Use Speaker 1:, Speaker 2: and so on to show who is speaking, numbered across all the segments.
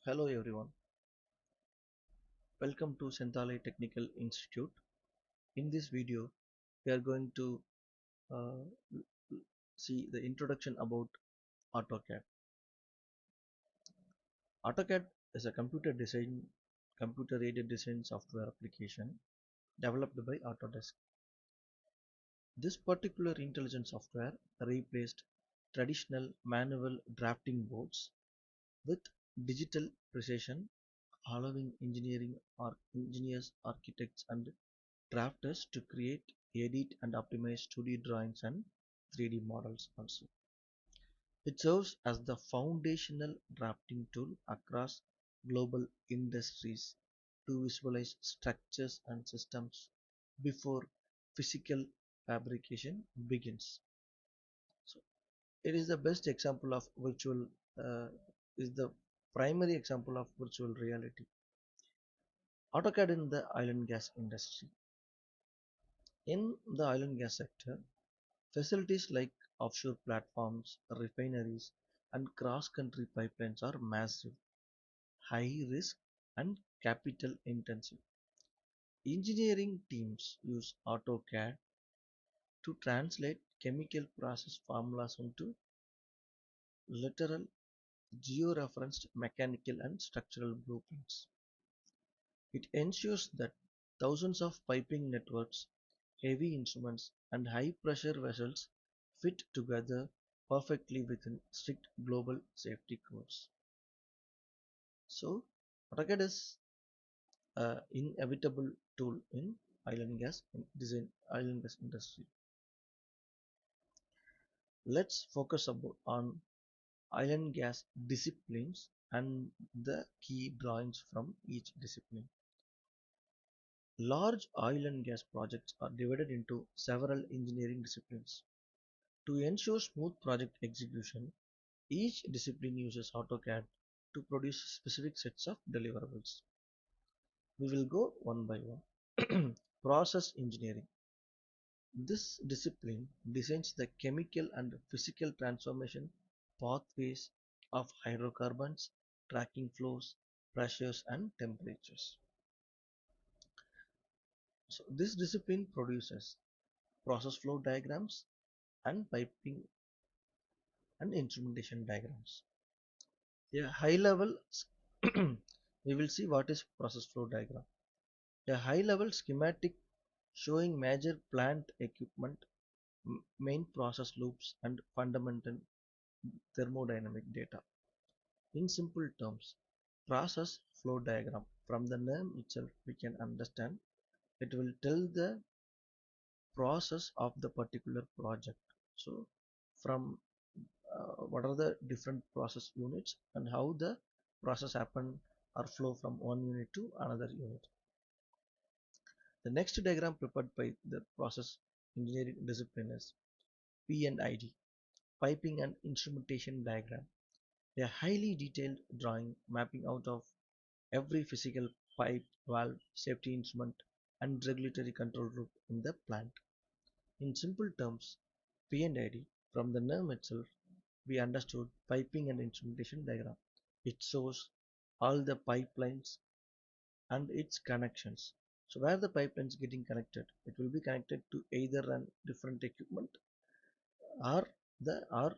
Speaker 1: Hello everyone, welcome to Sentale Technical Institute. In this video, we are going to uh, see the introduction about AutoCAD. AutoCAD is a computer-aided design software application developed by Autodesk. This particular intelligent software replaced traditional manual drafting boards with digital precision, allowing engineers, architects, and drafters to create, edit, and optimize 2D drawings and 3D models also. It serves as the foundational drafting tool across global industries to visualize structures and systems before physical fabrication begins. So it is the best example of uh, is the primary example of virtual reality. AutoCAD in the oil and gas industry. In the oil and gas sector, facilities like offshore platforms, refineries, and cross-country pipelines are massive, high risk, and capital intensive. Engineering teams use AutoCAD to translate chemical process formulas into literal georeferenced mechanical and structural blueprints. It ensures that thousands of piping networks, heavy instruments, and high pressure vessels fit together perfectly within strict global safety codes. So, AutoCAD is an inevitable tool in oil and gas industry. Let's focus on oil and gas disciplines and the key drawings from each discipline. Large oil and gas projects are divided into several engineering disciplines. To ensure smooth project execution, each discipline uses AutoCAD to produce specific sets of deliverables. We will go one by one. Process engineering. This discipline designs the chemical and physical transformation pathways of hydrocarbons, tracking flows, pressures, and temperatures. So this discipline produces process flow diagrams and piping and instrumentation diagrams. A high level, we will see what is process flow diagram. A high level schematic showing major plant equipment, main process loops, and fundamental thermodynamic data. In simple terms, process flow diagram. From the name itself, we can understand it will tell the process of the particular project. So, from what are the different process units and how the process happen or flow from one unit to another unit. The next diagram prepared by the process engineering discipline is P&ID, piping and instrumentation diagram. A highly detailed drawing mapping out of every physical pipe, valve, safety instrument, and regulatory control loop in the plant. In simple terms, P&ID, from the name itself, we understood piping and instrumentation diagram. It shows all the pipelines and its connections. So where the pipeline is getting connected, it will be connected to either a different equipment or the or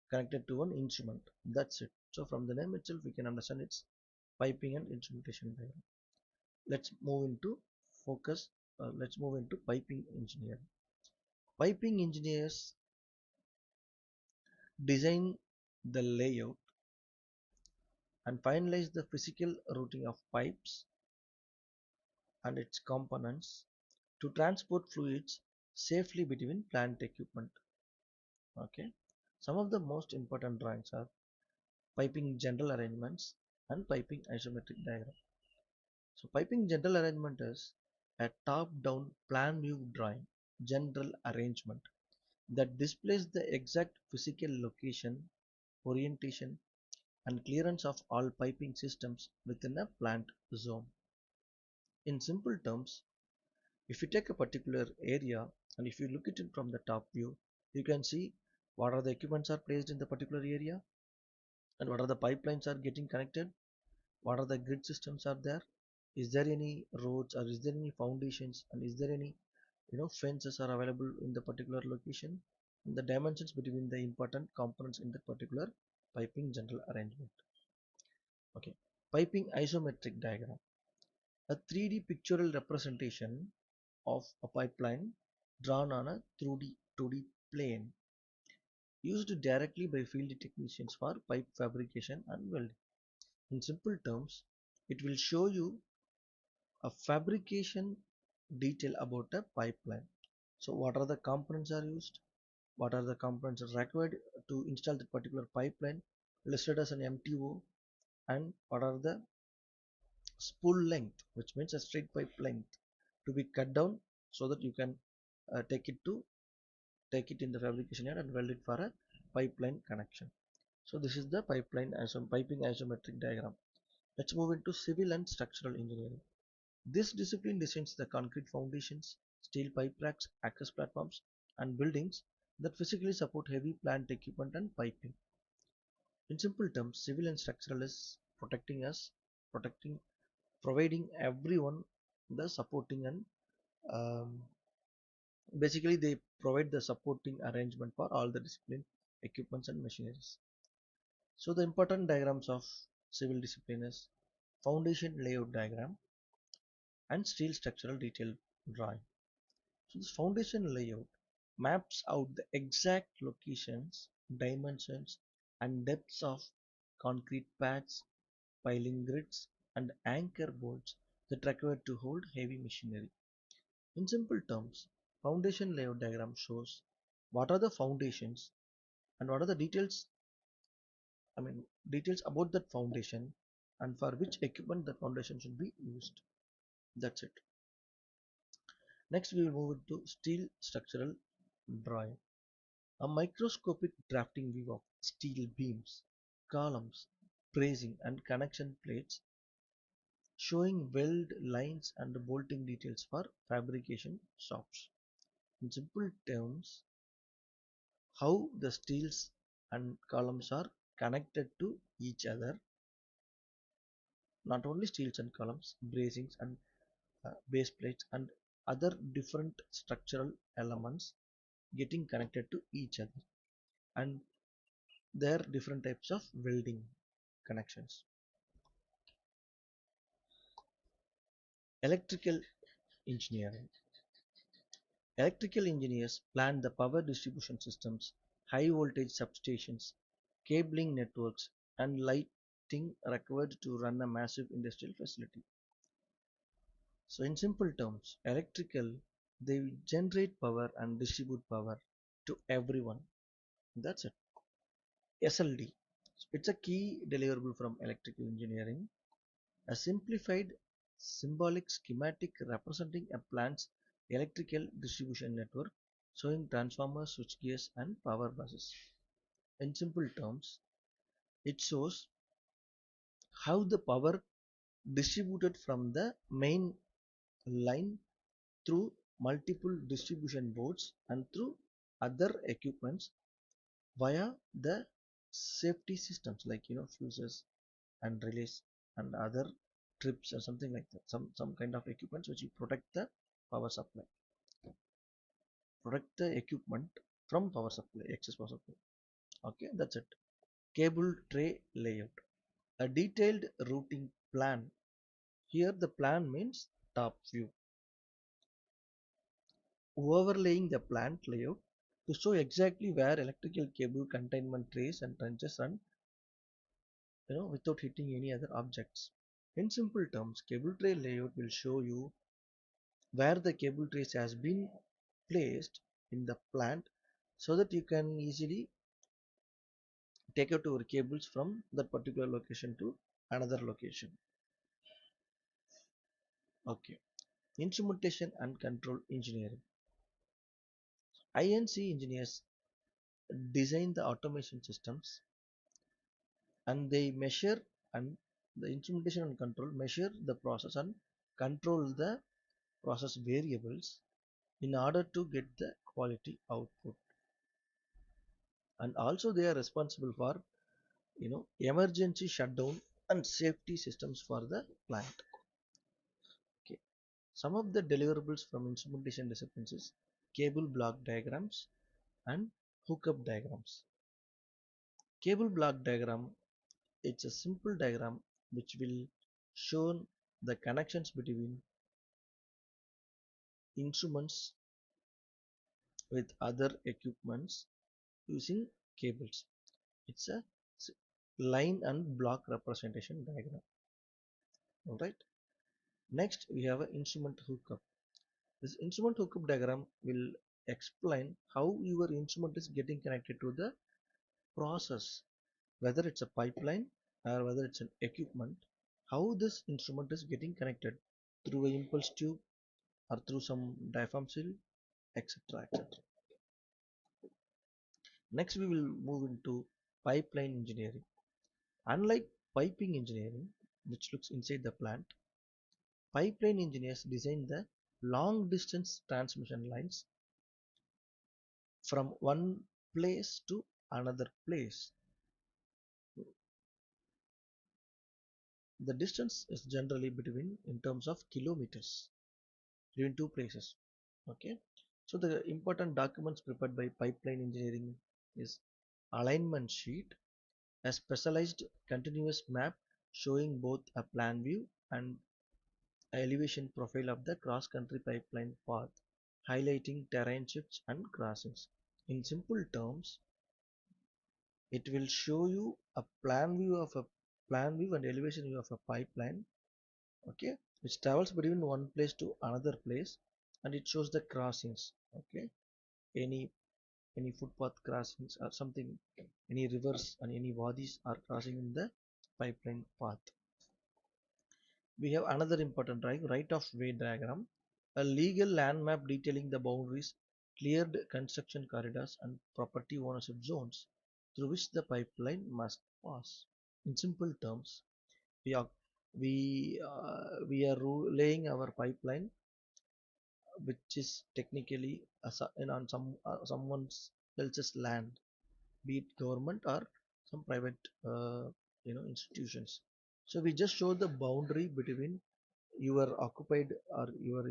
Speaker 1: connected to one instrument. That's it. So from the name itself, we can understand its piping and instrumentation diagram. Let's move into focus. Let's move into piping engineering. Piping engineers design the layout and finalize the physical routing of pipes and its components to transport fluids safely between plant equipment. Okay. Some of the most important drawings are piping general arrangements and piping isometric diagram. So piping general arrangement is a top-down plan view drawing general arrangement that displays the exact physical location, orientation, and clearance of all piping systems within a plant zone. In simple terms, if you take a particular area and if you look at it from the top view, you can see what are the equipments are placed in the particular area and what are the pipelines are getting connected what are the grid systems are there, is there any roads or is there any foundations, and is there any fences are available in the particular location, and the dimensions between the important components in that particular piping general arrangement. Okay, piping isometric diagram, a 3D pictorial representation of a pipeline drawn on a 2D plane used directly by field technicians for pipe fabrication and welding. In simple terms, it will show you a fabrication detail about a pipeline. So what are the components are used? What are the components required to install that particular pipeline listed as an MTO, and what are the spool length, which means a straight pipe length, to be cut down so that you can take it to take it in the fabrication yard and weld it for a pipeline connection. So this is the piping isometric diagram. Let's move into civil and structural engineering. This discipline designs the concrete foundations, steel pipe racks, access platforms, and buildings that physically support heavy plant equipment and piping. In simple terms, civil and structural is protecting, providing everyone the supporting and um, basically they provide the supporting arrangement for all the discipline, equipments and machineries. So the important diagrams of civil discipline is foundation layout diagram and steel structural detail drawing. So this foundation layout maps out the exact locations, dimensions, and depths of concrete pads, piling grids, and anchor bolts that require to hold heavy machinery. In simple terms, foundation layout diagram shows what are the foundations and what are the details about that foundation and for which equipment that foundation should be used. That's it. Next, we will move into steel structural drawing. A microscopic drafting view of steel beams, columns, bracing and connection plates showing weld lines and bolting details for fabrication shops. In simple terms, how the steels and columns are connected to each other, not only steels and columns, bracings and base plates and other different structural elements getting connected to each other, and there are different types of welding connections. Electrical engineering. Electrical engineers plan the power distribution systems, high voltage substations, cabling networks, and lighting required to run a massive industrial facility. So in simple terms, electrical, they generate power and distribute power to everyone. That's it. SLD. It's a key deliverable from electrical engineering, a simplified symbolic schematic representing a plant's electrical distribution network showing transformers, switchgears, and power buses. In simple terms, it shows how the power distributed from the main line through multiple distribution boards and through other equipments via the safety systems like fuses and relays and other trips or something like that, some kind of equipments which will protect the power supply, protect the equipment from power supply, excess power supply. Okay, that's it. Cable tray layout, a detailed routing plan. Here the plan means top view, overlaying the plant layout to show exactly where electrical cable containment trays and trenches run, without hitting any other objects. In simple terms, cable tray layout will show you where the cable trace has been placed in the plant so that you can easily take out your cables from that particular location to another location. Okay, instrumentation and control engineering. INC engineers design the automation systems, and they measure, and the instrumentation and control measure the process and control the process variables in order to get the quality output. And also they are responsible for emergency shutdown and safety systems for the plant. Okay. Some of the deliverables from instrumentation disciplines is cable block diagrams and hookup diagrams. Cable block diagram, it's a simple diagram which will show the connections between instruments with other equipments using cables. It's a line and block representation diagram. Alright. Next we have an instrument hookup. This instrument hookup diagram will explain how your instrument is getting connected to the process, whether it's a pipeline or whether it's an equipment, how this instrument is getting connected through a impulse tube or through some diaphragm seal, etc. etc. Next we will move into pipeline engineering. Unlike piping engineering, which looks inside the plant, pipeline engineers design the long distance transmission lines from one place to another place. The distance is generally between in terms of kilometers between two places. Okay. So the important documents prepared by pipeline engineering is alignment sheet, a specialized continuous map showing both a plan view and elevation profile of the cross-country pipeline path, highlighting terrain shifts and crossings. In simple terms, it will show you a plan view and elevation view of a pipeline, okay, which travels between one place to another place, and it shows the crossings, okay, any any footpath crossings or something, any rivers and any wadis are crossing in the pipeline path. We have another important drawing, right of way diagram, a legal land map detailing the boundaries, cleared construction corridors and property ownership zones through which the pipeline must pass. In simple terms, we are we are laying our pipeline, which is technically on someone else's land, be it government or some private institutions. So we just show the boundary between your occupied or your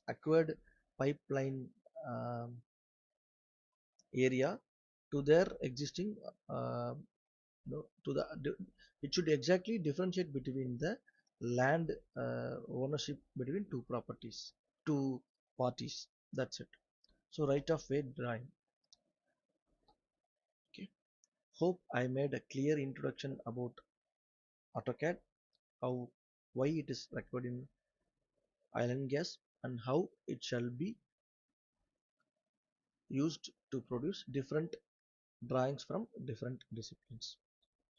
Speaker 1: acquired pipeline um, area to their existing uh, to the it should exactly differentiate between the land ownership between two parties. That's it. So right of way drawing. Okay. Hope I made a clear introduction about AutoCAD, how why it is required in oil and gas, and how it shall be used to produce different drawings from different disciplines.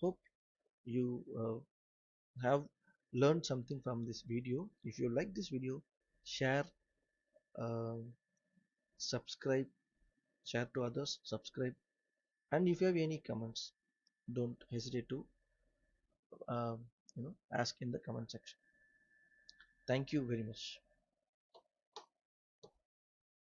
Speaker 1: Hope you have learned something from this video. If you like this video, share, uh, subscribe, share to others, subscribe, and if you have any comments, don't hesitate to ask in the comment section. Thank you very much.